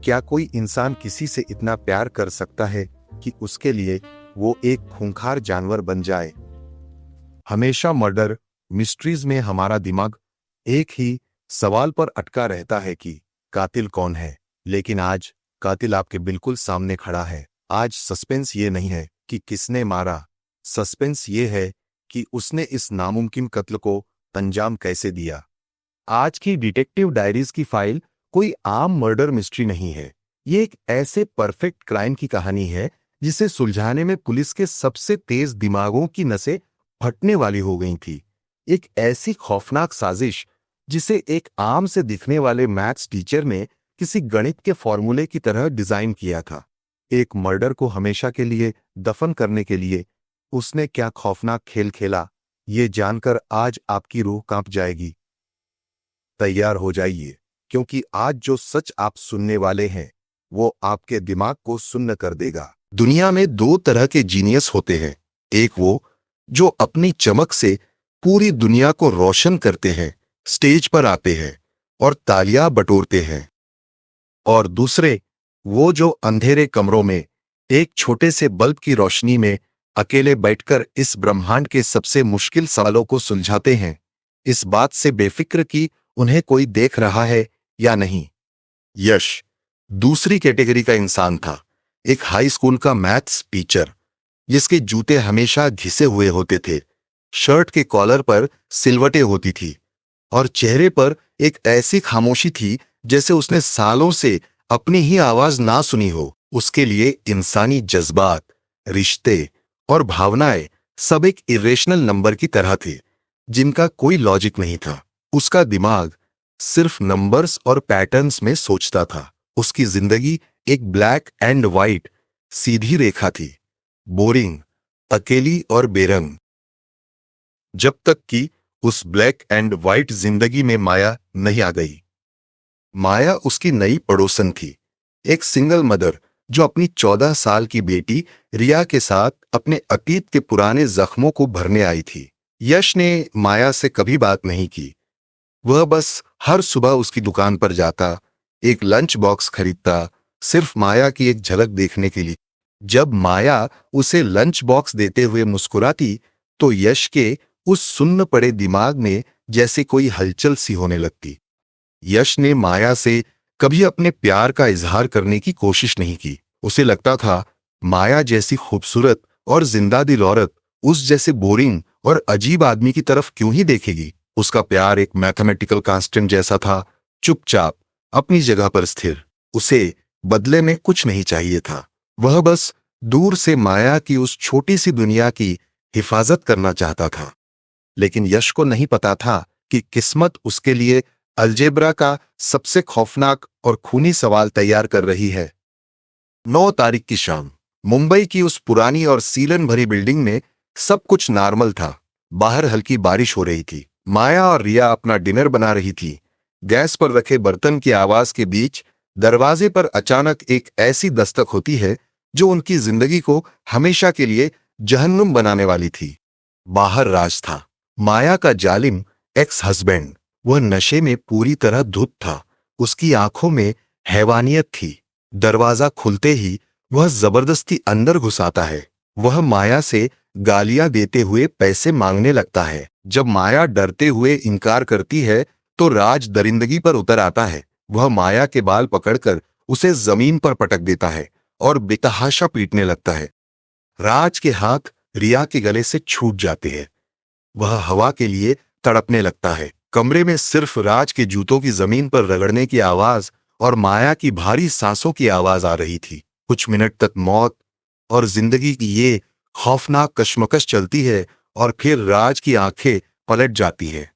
क्या कोई इंसान किसी से इतना प्यार कर सकता है कि उसके लिए वो एक खूंखार जानवर बन जाए? हमेशा मर्डर मिस्ट्रीज में हमारा दिमाग एक ही सवाल पर अटका रहता है कि कातिल कौन है। लेकिन आज कातिल आपके बिल्कुल सामने खड़ा है। आज सस्पेंस ये नहीं है कि किसने मारा, सस्पेंस ये है कि उसने इस नामुमकिन कत्ल को अंजाम कैसे दिया। आज की डिटेक्टिव डायरीज की फाइल कोई आम मर्डर मिस्ट्री नहीं है। ये एक ऐसे परफेक्ट क्राइम की कहानी है जिसे सुलझाने में पुलिस के सबसे तेज दिमागों की नसें फटने वाली हो गई थी। एक ऐसी खौफनाक साजिश जिसे एक आम से दिखने वाले मैथ्स टीचर ने किसी गणित के फॉर्मूले की तरह डिजाइन किया था। एक मर्डर को हमेशा के लिए दफन करने के लिए उसने क्या खौफनाक खेल खेला, ये जानकर आज आपकी रूह कांप जाएगी। तैयार हो जाइए, क्योंकि आज जो सच आप सुनने वाले हैं वो आपके दिमाग को सुन्न कर देगा। दुनिया में दो तरह के जीनियस होते हैं। एक वो जो अपनी चमक से पूरी दुनिया को रोशन करते हैं, स्टेज पर आते हैं और तालियां बटोरते हैं, और दूसरे वो जो अंधेरे कमरों में एक छोटे से बल्ब की रोशनी में अकेले बैठकर इस ब्रह्मांड के सबसे मुश्किल सवालों को सुलझाते हैं, इस बात से बेफिक्र कि उन्हें कोई देख रहा है या नहीं। यश दूसरी कैटेगरी का इंसान था। एक हाई स्कूल का मैथ्स टीचर जिसके जूते हमेशा घिसे हुए होते थे, शर्ट के कॉलर पर सिलवटें होती थी और चेहरे पर एक ऐसी खामोशी थी जैसे उसने सालों से अपनी ही आवाज ना सुनी हो। उसके लिए इंसानी जज्बात, रिश्ते और भावनाएं सब एक इरेशनल नंबर की तरह थे जिनका कोई लॉजिक नहीं था। उसका दिमाग सिर्फ नंबर्स और पैटर्न्स में सोचता था। उसकी जिंदगी एक ब्लैक एंड व्हाइट सीधी रेखा थी, बोरिंग, अकेली और बेरंग। जब तक कि उस ब्लैक एंड व्हाइट जिंदगी में माया नहीं आ गई। माया उसकी नई पड़ोसन थी, एक सिंगल मदर जो अपनी 14 साल की बेटी रिया के साथ अपने अतीत के पुराने जख्मों को भरने आई थी। यश ने माया से कभी बात नहीं की। वह बस हर सुबह उसकी दुकान पर जाता, एक लंच बॉक्स खरीदता, सिर्फ माया की एक झलक देखने के लिए। जब माया उसे लंच बॉक्स देते हुए मुस्कुराती तो यश के उस सुन्न पड़े दिमाग में जैसे कोई हलचल सी होने लगती। यश ने माया से कभी अपने प्यार का इजहार करने की कोशिश नहीं की। उसे लगता था माया जैसी खूबसूरत और जिंदादिल औरत उस जैसे बोरिंग और अजीब आदमी की तरफ क्यों ही देखेगी। उसका प्यार एक मैथमेटिकल कांस्टेंट जैसा था, चुपचाप अपनी जगह पर स्थिर। उसे बदले में कुछ नहीं चाहिए था। वह बस दूर से माया की उस छोटी सी दुनिया की हिफाजत करना चाहता था। लेकिन यश को नहीं पता था कि किस्मत उसके लिए अलजेब्रा का सबसे खौफनाक और खूनी सवाल तैयार कर रही है। 9 तारीख की शाम मुंबई की उस पुरानी और सीलन भरी बिल्डिंग में सब कुछ नॉर्मल था। बाहर हल्की बारिश हो रही थी। माया और रिया अपना डिनर बना रही थी। गैस पर रखे बर्तन की आवाज के बीच दरवाजे पर अचानक एक ऐसी दस्तक होती है जो उनकी जिंदगी को हमेशा के लिए जहन्नुम बनाने वाली थी। बाहर राज था, माया का जालिम एक्स हस्बैंड। वह नशे में पूरी तरह धुत था। उसकी आंखों में हैवानियत थी। दरवाजा खुलते ही वह जबरदस्ती अंदर घुस आता है। वह माया से गालियां देते हुए पैसे मांगने लगता है। जब माया डरते हुए इनकार करती है तो राज दरिंदगी पर उतर आता है। वह माया के बाल पकड़कर उसे जमीन पर पटक देता है और बेतहाशा पीटने लगता है। राज के हाथ रिया के गले से छूट जाते हैं। वह हवा के लिए तड़पने लगता है। कमरे में सिर्फ राज के जूतों की जमीन पर रगड़ने की आवाज और माया की भारी सांसों की आवाज आ रही थी। कुछ मिनट तक मौत और जिंदगी की ये खौफनाक कशमकश चलती है और फिर राज की आंखें पलट जाती हैं।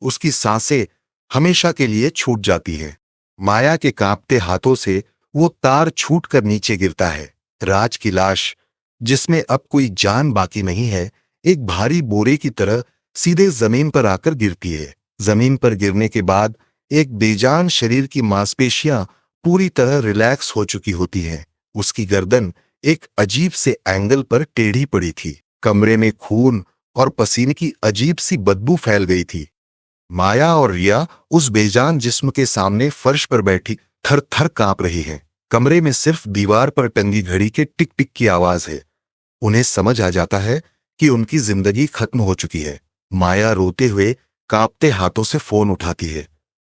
उसकी सांसें हमेशा के लिए छूट जाती हैं। माया के कांपते हाथों से वो तार छूटकर नीचे गिरता है। राज की लाश, जिसमें अब कोई जान बाकी नहीं है, एक भारी बोरे की तरह सीधे जमीन पर आकर गिरती है। जमीन पर गिरने के बाद एक बेजान शरीर की मांसपेशियां पूरी तरह रिलैक्स हो चुकी होती हैं। उसकी गर्दन एक अजीब से एंगल पर टेढ़ी पड़ी थी। कमरे में खून और पसीने की अजीब सी बदबू फैल गई थी। माया और रिया उस बेजान जिस्म के सामने फर्श पर बैठी थर थर कांप रही हैं। कमरे में सिर्फ दीवार पर टंगी घड़ी के टिक टिक की आवाज है। उन्हें समझ आ जाता है कि उनकी जिंदगी खत्म हो चुकी है। माया रोते हुए कांपते हाथों से फोन उठाती है।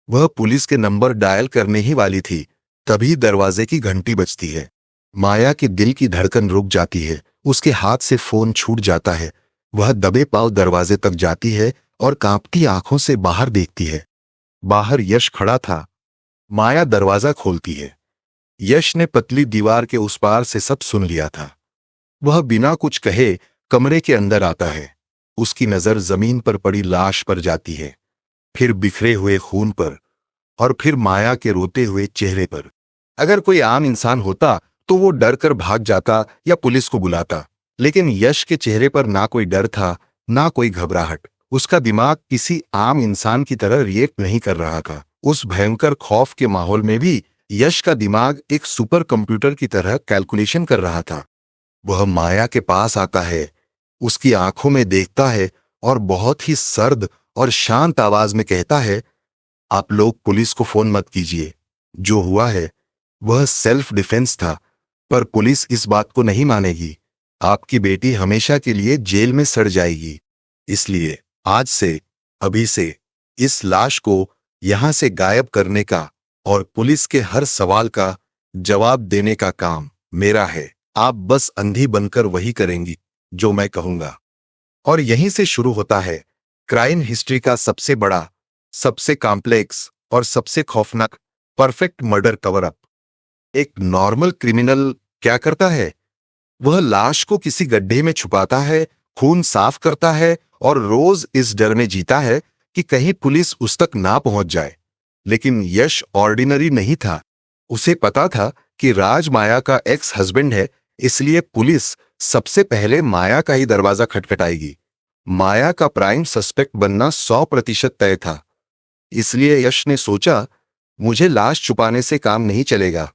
वह पुलिस के नंबर डायल करने ही वाली थी, तभी दरवाजे की घंटी बजती है। माया के दिल की धड़कन रुक जाती है, उसके हाथ से फोन छूट जाता है। वह दबे पांव दरवाजे तक जाती है और कांपती आंखों से बाहर देखती है। बाहर यश खड़ा था। माया दरवाजा खोलती है। यश ने पतली दीवार के उस पार से सब सुन लिया था। वह बिना कुछ कहे कमरे के अंदर आता है। उसकी नजर जमीन पर पड़ी लाश पर जाती है, फिर बिखरे हुए खून पर, और फिर माया के रोते हुए चेहरे पर। अगर कोई आम इंसान होता तो वो डर कर भाग जाता या पुलिस को बुलाता, लेकिन यश के चेहरे पर ना कोई डर था, ना कोई घबराहट। उसका दिमाग किसी आम इंसान की तरह रिएक्ट नहीं कर रहा था। उस भयंकर खौफ के माहौल में भी यश का दिमाग एक सुपर कंप्यूटर की तरह कैलकुलेशन कर रहा था। वह माया के पास आता है, उसकी आंखों में देखता है और बहुत ही सर्द और शांत आवाज में कहता है, आप लोग पुलिस को फोन मत कीजिए। जो हुआ है वह सेल्फ डिफेंस था, पर पुलिस इस बात को नहीं मानेगी। आपकी बेटी हमेशा के लिए जेल में सड़ जाएगी। इसलिए आज से, अभी से, इस लाश को यहां से गायब करने का और पुलिस के हर सवाल का जवाब देने का काम मेरा है। आप बस अंधी बनकर वही करेंगी जो मैं कहूंगा। और यहीं से शुरू होता है क्राइम हिस्ट्री का सबसे बड़ा, सबसे कॉम्प्लेक्स और सबसे खौफनाक परफेक्ट मर्डर कवर अप। एक नॉर्मल क्रिमिनल क्या करता है? वह लाश को किसी गड्ढे में छुपाता है, खून साफ करता है और रोज इस डर में जीता है कि कहीं पुलिस उस तक ना पहुंच जाए। लेकिन यश ऑर्डिनरी नहीं था। उसे पता था कि राज माया का एक्स हस्बैंड है, इसलिए पुलिस सबसे पहले माया का ही दरवाजा खटखटाएगी। माया का प्राइम सस्पेक्ट बनना 100% तय था। इसलिए यश ने सोचा, मुझे लाश छुपाने से काम नहीं चलेगा।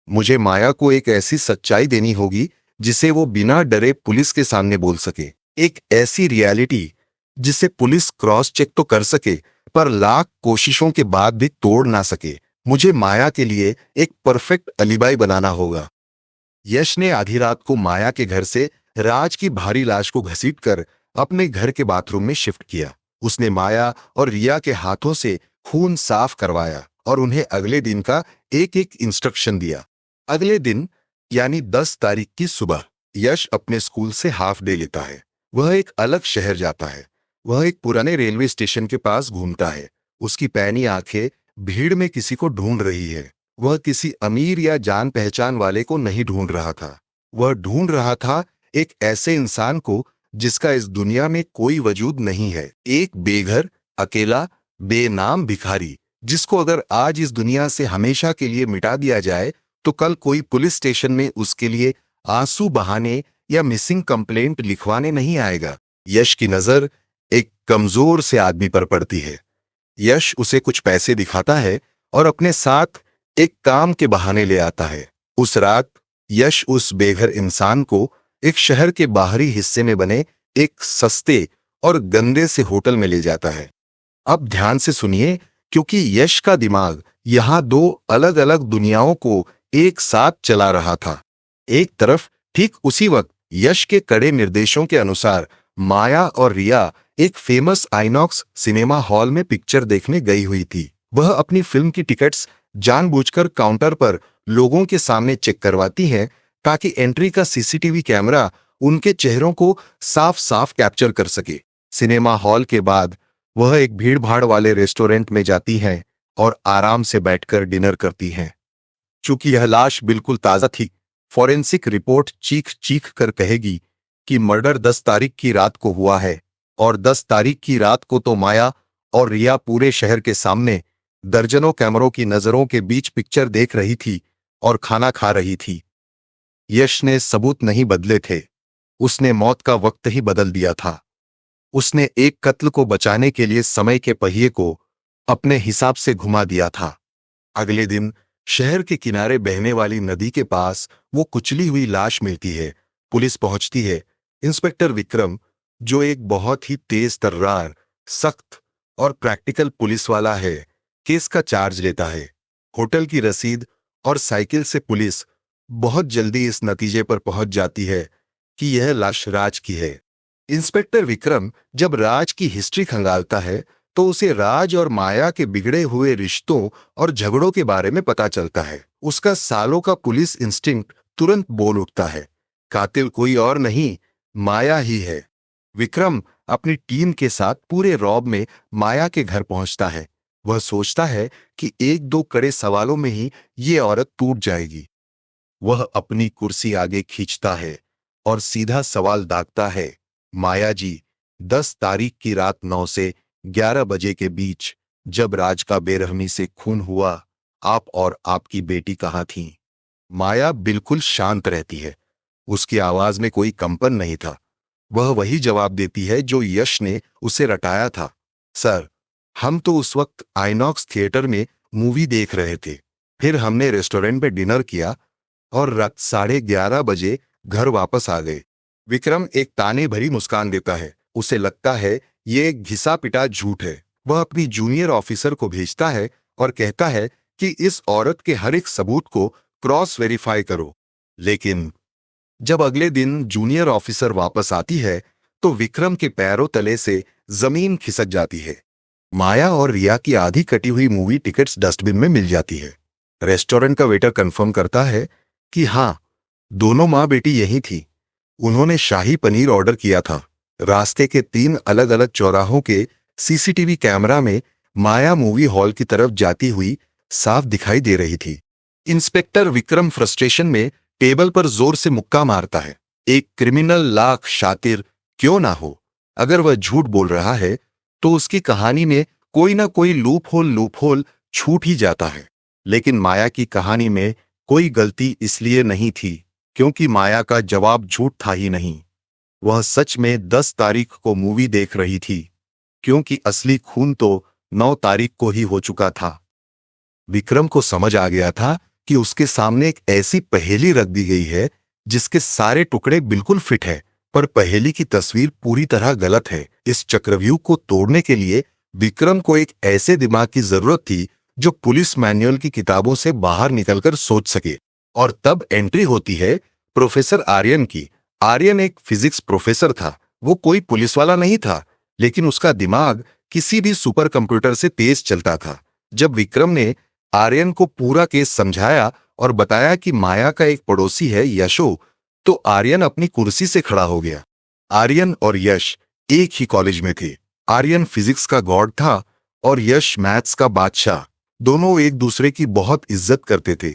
मुझे माया को एक ऐसी सच्चाई देनी होगी जिसे वो बिना डरे पुलिस के सामने बोल सके। एक ऐसी रियलिटी जिसे पुलिस क्रॉस चेक तो कर सके, पर लाख कोशिशों के बाद भी तोड़ ना सके। मुझे माया के लिए एक परफेक्ट अलीबाई बनाना होगा। यश ने आधी रात को माया के घर से राज की भारी लाश को घसीटकर अपने घर के बाथरूम में शिफ्ट किया। उसने माया और रिया के हाथों से खून साफ करवाया और उन्हें अगले दिन का एक एक इंस्ट्रक्शन दिया। अगले दिन यानी 10 तारीख की सुबह यश अपने स्कूल से हाफ डे लेता है। वह एक अलग शहर जाता है। वह एक पुराने रेलवे स्टेशन के पास घूमता है। उसकी पैनी आंखें भीड़ में किसी को ढूंढ रही है। वह किसी अमीर या जान पहचान वाले को नहीं ढूंढ रहा था। वह ढूंढ रहा था एक ऐसे इंसान को जिसका इस दुनिया में कोई वजूद नहीं है। एक बेघर, अकेला, बेनाम भिखारी, जिसको अगर आज इस दुनिया से हमेशा के लिए मिटा दिया जाए तो कल कोई पुलिस स्टेशन में उसके लिए आंसू बहाने या मिसिंग कंप्लेंट लिखवाने नहीं आएगा। यश की नजर एक कमजोर से आदमी पर पड़ती है। यश उसे कुछ पैसे दिखाता है और अपने साथ एक काम के बहाने ले आता है। उस रात यश उस बेघर इंसान को एक शहर के बाहरी हिस्से में बने एक सस्ते और गंदे से होटल में ले जाता है। अब ध्यान से सुनिए, क्योंकि यश का दिमाग यहां दो अलग अलग दुनियाओं को एक साथ चला रहा था। एक तरफ ठीक उसी वक्त यश के कड़े निर्देशों के अनुसार माया और रिया एक फेमस आइनॉक्स सिनेमा हॉल में पिक्चर देखने गई हुई थी। वह अपनी फिल्म की टिकट्स जानबूझकर काउंटर पर लोगों के सामने चेक करवाती हैं ताकि एंट्री का सीसीटीवी कैमरा उनके चेहरों को साफ साफ कैप्चर कर सके। सिनेमा हॉल के बाद वह एक भीड़-भाड़ वाले रेस्टोरेंट में जाती हैं और आराम से बैठकर डिनर करती हैं। चूंकि यह लाश बिल्कुल ताजा थी, फॉरेंसिक रिपोर्ट चीख चीख कर कहेगी कि मर्डर 10 तारीख की रात को हुआ है, और 10 तारीख की रात को तो माया और रिया पूरे शहर के सामने दर्जनों कैमरों की नजरों के बीच पिक्चर देख रही थी और खाना खा रही थी। यश ने सबूत नहीं बदले थे, उसने मौत का वक्त ही बदल दिया था। उसने एक कत्ल को बचाने के लिए समय के पहिए को अपने हिसाब से घुमा दिया था। अगले दिन शहर के किनारे बहने वाली नदी के पास वो कुचली हुई लाश मिलती है। पुलिस पहुंचती है। इंस्पेक्टर विक्रम, जो एक बहुत ही तेज तर्रार, सख्त और प्रैक्टिकल पुलिस वाला है, केस का चार्ज लेता है। होटल की रसीद और साइकिल से पुलिस बहुत जल्दी इस नतीजे पर पहुंच जाती है कि यह लाश राज की है। इंस्पेक्टर विक्रम जब राज की हिस्ट्री खंगालता है तो उसे राज और माया के बिगड़े हुए रिश्तों और झगड़ों के बारे में पता चलता है। उसका सालों का पुलिस इंस्टिंक्ट तुरंत बोल उठता है, कातिल कोई और नहीं, माया ही है। विक्रम अपनी टीम के साथ पूरे रौब में माया के घर पहुंचता है। वह सोचता है कि एक दो कड़े सवालों में ही ये औरत टूट जाएगी। वह अपनी कुर्सी आगे खींचता है और सीधा सवाल दागता है, माया जी, 10 तारीख की रात 9 से 11 बजे के बीच जब राज का बेरहमी से खून हुआ, आप और आपकी बेटी कहाँ थीं? माया बिल्कुल शांत रहती है। उसकी आवाज में कोई कंपन नहीं था। वह वही जवाब देती है जो यश ने उसे रटाया था, सर, हम तो उस वक्त आइनॉक्स थिएटर में मूवी देख रहे थे। फिर हमने रेस्टोरेंट में डिनर किया और रात 11:30 बजे घर वापस आ गए। विक्रम एक ताने भरी मुस्कान देता है। उसे लगता है ये एक घिसा पिटा झूठ है। वह अपनी जूनियर ऑफिसर को भेजता है और कहता है कि इस औरत के हर एक सबूत को क्रॉस वेरीफाई करो। लेकिन जब अगले दिन जूनियर ऑफिसर वापस आती है तो विक्रम के पैरों तले से जमीन खिसक जाती है। माया और रिया की आधी कटी हुई मूवी टिकट्स डस्टबिन में मिल जाती है। रेस्टोरेंट का वेटर कंफर्म करता है कि हाँ, दोनों माँ बेटी यही थी। उन्होंने शाही पनीर ऑर्डर किया था। रास्ते के 3 अलग अलग चौराहों के सीसीटीवी कैमरा में माया मूवी हॉल की तरफ जाती हुई साफ दिखाई दे रही थी। इंस्पेक्टर विक्रम फ्रस्ट्रेशन में टेबल पर जोर से मुक्का मारता है। एक क्रिमिनल लाख शातिर क्यों ना हो, अगर वह झूठ बोल रहा है तो उसकी कहानी में कोई ना कोई लूप होल छूट ही जाता है। लेकिन माया की कहानी में कोई गलती इसलिए नहीं थी क्योंकि माया का जवाब झूठ था ही नहीं। वह सच में 10 तारीख को मूवी देख रही थी, क्योंकि असली खून तो 9 तारीख को ही हो चुका था। विक्रम को समझ आ गया था कि उसके सामने एक ऐसी पहेली रख दी गई है जिसके सारे टुकड़े बिल्कुल फिट है, पर पहेली की तस्वीर पूरी तरह गलत है। इस चक्रव्यूह को तोड़ने के लिए विक्रम को एक ऐसे दिमाग की जरूरत थी जो पुलिस मैनुअल की किताबों से बाहर निकलकर सोच सके। और तब एंट्री होती है प्रोफेसर आर्यन की। आर्यन एक फिजिक्स प्रोफेसर था। वो कोई पुलिस वाला नहीं था, लेकिन उसका दिमाग किसी भी सुपर कंप्यूटर से तेज चलता था। जब विक्रम ने आर्यन को पूरा केस समझाया और बताया कि माया का एक पड़ोसी है यशो, तो आर्यन अपनी कुर्सी से खड़ा हो गया। आर्यन और यश एक ही कॉलेज में थे। आर्यन फिजिक्स का गॉड था और यश मैथ्स का बादशाह। दोनों एक दूसरे की बहुत इज्जत करते थे,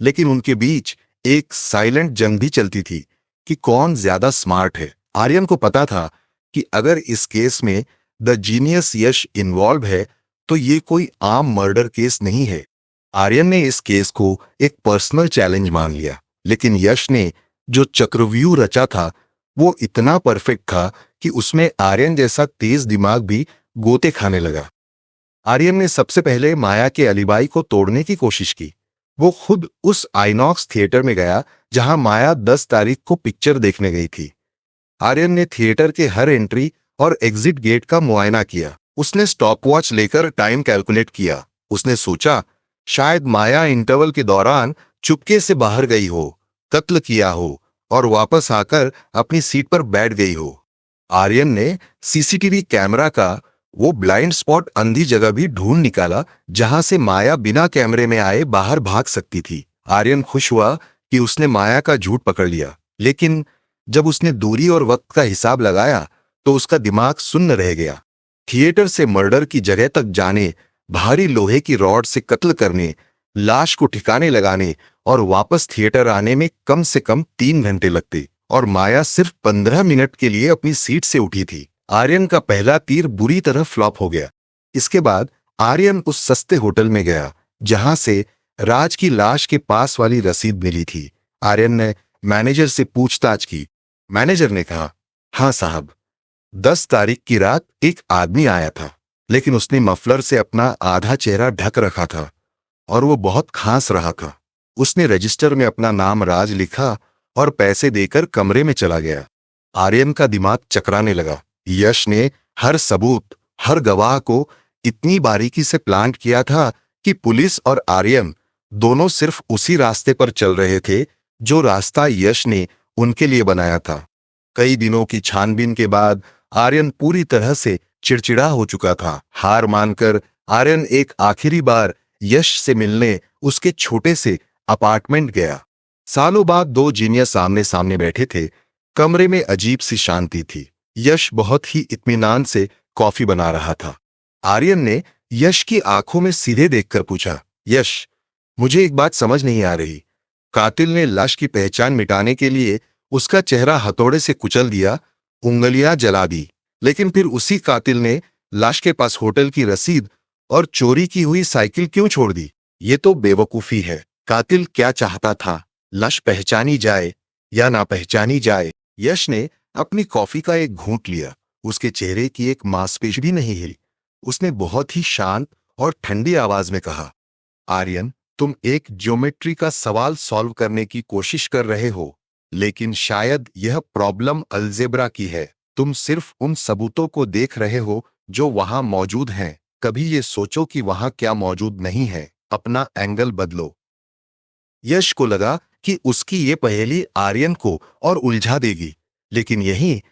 लेकिन उनके बीच एक साइलेंट जंग भी चलती थी कि कौन ज्यादा स्मार्ट है। आर्यन को पता था कि अगर इस केस में द जीनियस यश इन्वॉल्व है तो ये कोई आम मर्डर केस नहीं है। आर्यन ने इस केस को एक पर्सनल चैलेंज मान लिया, लेकिन यश ने जो चक्रव्यूह रचा था वो इतना परफेक्ट था कि उसमें आर्यन जैसा तेज दिमाग भी गोते खाने लगा। आर्यन ने सबसे पहले माया के अलीबाई को तोड़ने की कोशिश की। वो खुद उस आइनॉक्स थिएटर में गया जहां माया 10 तारीख को पिक्चर देखने गई थी। आर्यन ने थिएटर के हर एंट्री और एग्जिट गेट का मुआयना किया। उसने स्टॉपवॉच लेकर टाइम कैलकुलेट किया। उसने सोचा शायद माया इंटरवल के दौरान चुपके से बाहर गई हो, कत्ल किया हो और वापस आकर अपनी सीट पर बैठ गई हो। आर्यन ने सीसीटीवी कैमरा का वो ब्लाइंड स्पॉट अंधी जगह भी ढूंढ निकाला जहां से माया बिना कैमरे में आए बाहर भाग सकती थी। आर्यन खुश हुआ कि उसने माया का झूठ पकड़ लिया, लेकिन जब उसने दूरी और वक्त का हिसाब लगाया तो उसका दिमाग सुन्न रह गया। थिएटर से मर्डर की जगह तक जाने, भारी लोहे की रॉड से कत्ल करने, लाश को ठिकाने लगाने और वापस थिएटर आने में कम से कम 3 घंटे लगते, और माया सिर्फ 15 मिनट के लिए अपनी सीट से उठी थी। आर्यन का पहला तीर बुरी तरह फ्लॉप हो गया। इसके बाद आर्यन उस सस्ते होटल में गया जहां से राज की लाश के पास वाली रसीद मिली थी। आर्यन ने मैनेजर से पूछताछ की। मैनेजर ने कहा, हाँ साहब, 10 तारीख की रात एक आदमी आया था, लेकिन उसने मफलर से अपना आधा चेहरा ढक रखा था और वो बहुत खांस रहा था। उसने रजिस्टर में अपना नाम राज लिखा और पैसे देकर कमरे में चला गया। आर्यन का दिमाग चकराने लगा। यश ने हर सबूत, हर गवाह को इतनी बारीकी से प्लान किया था कि पुलिस और आर्यन दोनों सिर्फ उसी रास्ते पर चल रहे थे जो रास्ता यश ने उनके लिए बनाया था। कई दिनों की छानबीन के बाद आर्यन पूरी तरह से चिड़चिड़ा हो चुका था। हार मानकर आर्यन एक आखिरी बार यश से मिलने उसके छोटे से अपार्टमेंट गया। सालों बाद दो जीनियस आमने सामने बैठे थे। कमरे में अजीब सी शांति थी। यश बहुत ही इत्मीनान से कॉफी बना रहा था। आर्यन ने यश की आंखों में सीधे देखकर पूछा, यश, मुझे एक बात समझ नहीं आ रही। कातिल ने लाश की पहचान मिटाने के लिए उसका चेहरा हथौड़े से कुचल दिया, उंगलियां जला दी, लेकिन फिर उसी कातिल ने लाश के पास होटल की रसीद और चोरी की हुई साइकिल क्यों छोड़ दी? ये तो बेवकूफी है। कातिल क्या चाहता था? लाश पहचानी जाए या ना पहचानी जाए? यश ने अपनी कॉफी का एक घूंट लिया। उसके चेहरे की एक मांसपेशी भी नहीं हिली। उसने बहुत ही शांत और ठंडी आवाज में कहा, आर्यन, तुम एक ज्योमेट्री का सवाल सॉल्व करने की कोशिश कर रहे हो, लेकिन शायद यह प्रॉब्लम अलजेब्रा की है। तुम सिर्फ उन सबूतों को देख रहे हो जो वहां मौजूद हैं। कभी ये सोचो कि वहां क्या मौजूद नहीं है। अपना एंगल बदलो। यश को लगा कि उसकी ये पहेली आर्यन को और उलझा देगी, लेकिन यही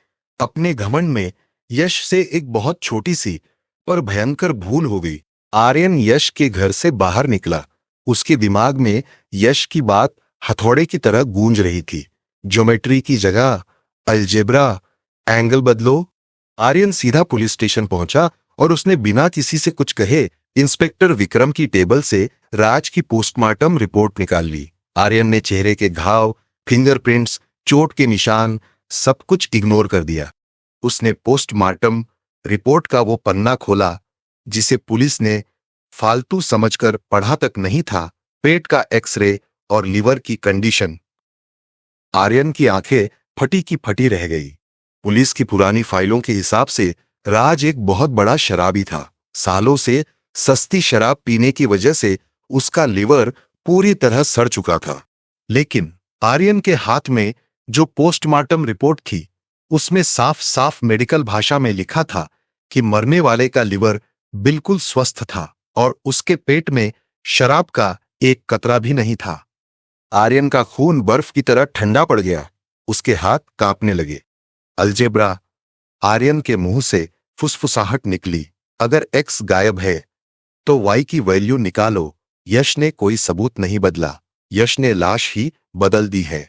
अपने घमंड में यश से एक बहुत छोटी सी पर भयंकर भूल हो गई। आर्यन यश के घर से बाहर निकला। उसके दिमाग में यश की बात हथौड़े की तरह गूंज रही थी। ज्योमेट्री की जगह अलजेब्रा, एंगल बदलो। आर्यन सीधा पुलिस स्टेशन पहुंचा और उसने बिना किसी से कुछ कहे इंस्पेक्टर विक्रम की टेबल से राज की पोस्टमार्टम रिपोर्ट निकाल ली। आर्यन ने चेहरे के घाव, फिंगरप्रिंट्स, चोट के निशान सब कुछ इग्नोर कर दिया। उसने पोस्टमार्टम रिपोर्ट का वो पन्ना खोला जिसे पुलिस ने फालतू समझकर पढ़ा तक नहीं था। पेट का एक्सरे और लिवर की कंडीशन। आर्यन की आंखें फटी की फटी रह गई। पुलिस की पुरानी फाइलों के हिसाब से राज एक बहुत बड़ा शराबी था। सालों से सस्ती शराब पीने की वजह से उसका लिवर पूरी तरह सड़ चुका था। लेकिन आर्यन के हाथ में जो पोस्टमार्टम रिपोर्ट थी, उसमें साफ साफ मेडिकल भाषा में लिखा था कि मरने वाले का लिवर बिल्कुल स्वस्थ था और उसके पेट में शराब का एक कतरा भी नहीं था। आर्यन का खून बर्फ की तरह ठंडा पड़ गया। उसके हाथ कांपने लगे। अलजेब्रा। आर्यन के मुंह से फुसफुसाहट निकली। अगर एक्स गायब है तो वाई की वैल्यू निकालो। यश ने कोई सबूत नहीं बदला। यश ने लाश ही बदल दी है।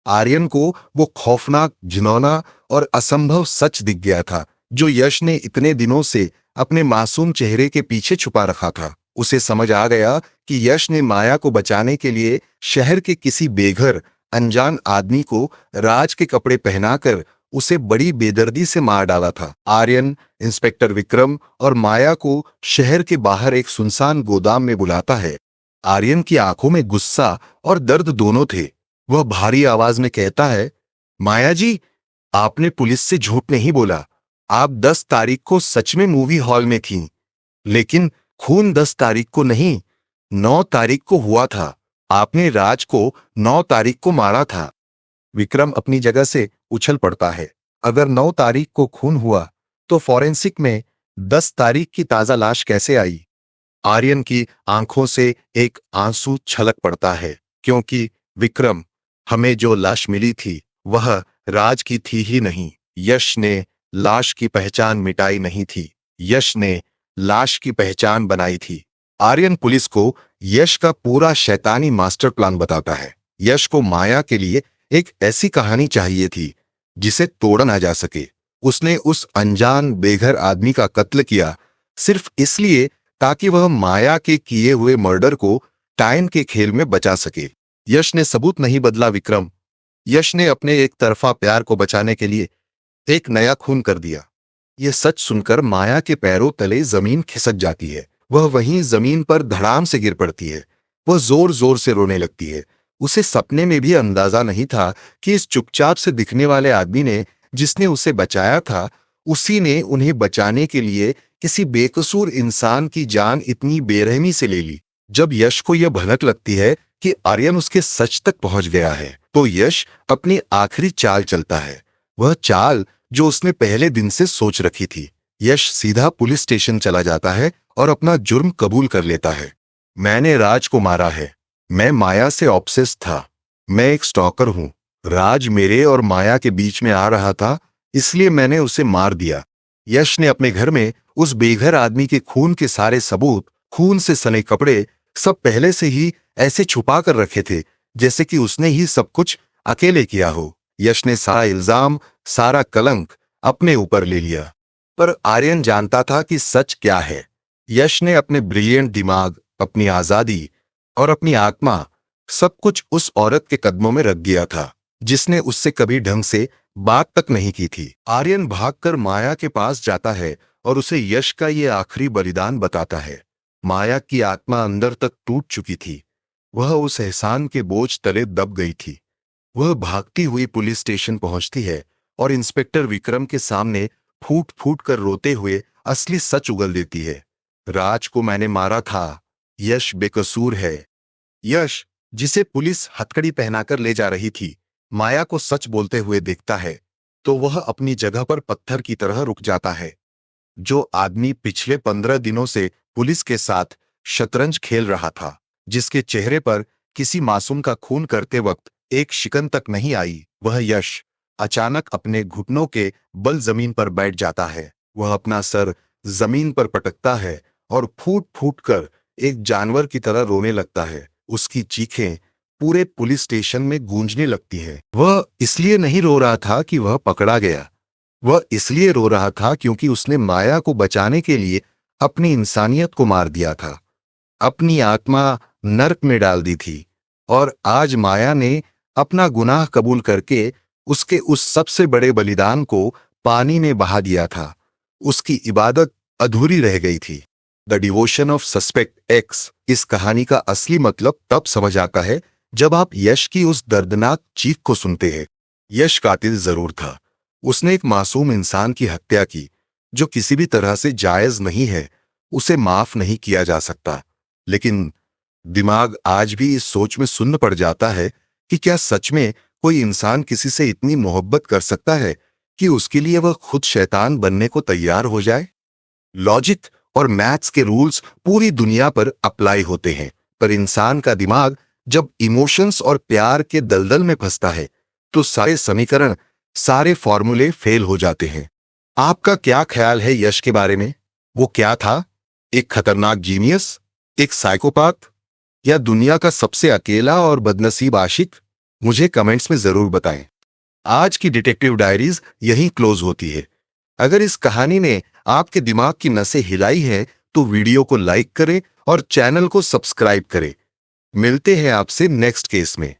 आर्यन को वो खौफनाक, घिनौना और असंभव सच दिख गया था जो यश ने इतने दिनों से अपने मासूम चेहरे के पीछे छुपा रखा था। उसे समझ आ गया कि यश ने माया को बचाने के लिए शहर के किसी बेघर अनजान आदमी को राज के कपड़े पहनाकर उसे बड़ी बेदर्दी से मार डाला था। आर्यन इंस्पेक्टर विक्रम और माया को शहर के बाहर एक सुनसान गोदाम में बुलाता है। आर्यन की आंखों में गुस्सा और दर्द दोनों थे। वह भारी आवाज में कहता है, माया जी, आपने पुलिस से झूठ नहीं बोला। आप 10 तारीख को सच में मूवी हॉल में थीं, लेकिन खून 10 तारीख को नहीं, 9 तारीख को हुआ था। आपने राज को 9 तारीख को मारा था। विक्रम अपनी जगह से उछल पड़ता है। अगर 9 तारीख को खून हुआ तो फॉरेंसिक में 10 तारीख की ताजा लाश कैसे आई? आर्यन की आंखों से एक आंसू छलक पड़ता है, क्योंकि विक्रम, हमें जो लाश मिली थी वह राज की थी ही नहीं। यश ने लाश की पहचान मिटाई नहीं थी, यश ने लाश की पहचान बनाई थी। आर्यन पुलिस को यश का पूरा शैतानी मास्टर प्लान बताता है। यश को माया के लिए एक ऐसी कहानी चाहिए थी जिसे तोड़ा ना जा सके। उसने उस अनजान बेघर आदमी का कत्ल किया सिर्फ इसलिए ताकि वह माया के किए हुए मर्डर को टाइम के खेल में बचा सके। यश ने सबूत नहीं बदला विक्रम। यश ने अपने एक तरफा प्यार को बचाने के लिए एक नया खून कर दिया। यह सच सुनकर माया के पैरों तले जमीन खिसक जाती है। वह वहीं जमीन पर धड़ाम से गिर पड़ती है। वह जोर जोर से रोने लगती है। उसे सपने में भी अंदाजा नहीं था कि इस चुपचाप से दिखने वाले आदमी ने, जिसने उसे बचाया था, उसी ने उन्हें बचाने के लिए किसी बेकसूर इंसान की जान इतनी बेरहमी से ले ली। जब यश को यह भनक लगती है कि आर्यन उसके सच तक पहुंच गया है, तो यश अपनी आखिरी चाल चलता है। वह चाल जो उसने पहले दिन से सोच रखी थी। यश सीधा पुलिस स्टेशन चला जाता है और अपना जुर्म कबूल कर लेता है। मैंने राज को मारा है। मैं माया से ऑब्सेस था। मैं एक स्टॉकर हूं। राज मेरे और माया के बीच में आ रहा था, इसलिए मैंने उसे मार दिया। यश ने अपने घर में उस बेघर आदमी के खून के सारे सबूत, खून से सने कपड़े, सब पहले से ही ऐसे छुपा कर रखे थे जैसे कि उसने ही सब कुछ अकेले किया हो। यश ने सारा इल्जाम, सारा कलंक अपने ऊपर ले लिया। पर आर्यन जानता था कि सच क्या है। यश ने अपने ब्रिलियंट दिमाग, अपनी आजादी और अपनी आत्मा, सब कुछ उस औरत के कदमों में रख दिया था जिसने उससे कभी ढंग से बात तक नहीं की थी। आर्यन भागकर माया के पास जाता है और उसे यश का ये आखिरी बलिदान बताता है। माया की आत्मा अंदर तक टूट चुकी थी। वह उस एहसान के बोझ तले दब गई थी। वह भागती हुई पुलिस स्टेशन पहुंचती है और इंस्पेक्टर विक्रम के सामने फूट फूट कर रोते हुए असली सच उगल देती है। राज को मैंने मारा था। यश बेकसूर है। यश, जिसे पुलिस हथकड़ी पहनाकर ले जा रही थी, माया को सच बोलते हुए देखता है तो वह अपनी जगह पर पत्थर की तरह रुक जाता है। जो आदमी पिछले 15 दिनों से पुलिस के साथ शतरंज खेल रहा था, जिसके चेहरे पर किसी मासूम का खून करते वक्त एक शिकन तक नहीं आई, वह यश अचानक अपने घुटनों के बल जमीन पर बैठ जाता है। वह अपना सर जमीन पर पटकता है और फूट फूट कर एक जानवर की तरह रोने लगता है। उसकी चीखें पूरे पुलिस स्टेशन में गूंजने लगती हैं। वह इसलिए नहीं रो रहा था कि वह पकड़ा गया। वह इसलिए रो रहा था क्योंकि उसने माया को बचाने के लिए अपनी इंसानियत को मार दिया था, अपनी आत्मा नर्क में डाल दी थी। और आज माया ने अपना गुनाह कबूल करके उसके उस सबसे बड़े बलिदान को पानी में बहा दिया था। उसकी इबादत अधूरी रह गई थी। The devotion of suspect x. इस कहानी का असली मतलब तब समझ आता है जब आप यश की उस दर्दनाक चीख को सुनते हैं। यश कातिल जरूर था। उसने एक मासूम इंसान की हत्या की, जो किसी भी तरह से जायज नहीं है। उसे माफ नहीं किया जा सकता। लेकिन दिमाग आज भी इस सोच में सुन्न पड़ जाता है कि क्या सच में कोई इंसान किसी से इतनी मोहब्बत कर सकता है कि उसके लिए वह खुद शैतान बनने को तैयार हो जाए। लॉजिक और मैथ्स के रूल्स पूरी दुनिया पर अप्लाई होते हैं, पर इंसान का दिमाग जब इमोशंस और प्यार के दलदल में फंसता है तो सारे समीकरण, सारे फॉर्मूले फेल हो जाते हैं। आपका क्या ख्याल है यश के बारे में? वो क्या था? एक खतरनाक जीनियस, एक साइकोपाथ, या दुनिया का सबसे अकेला और बदनसीब आशिक? मुझे कमेंट्स में जरूर बताएं। आज की डिटेक्टिव डायरीज यहीं क्लोज होती है। अगर इस कहानी ने आपके दिमाग की नसें हिलाई है तो वीडियो को लाइक करें और चैनल को सब्सक्राइब करें। मिलते हैं आपसे नेक्स्ट केस में।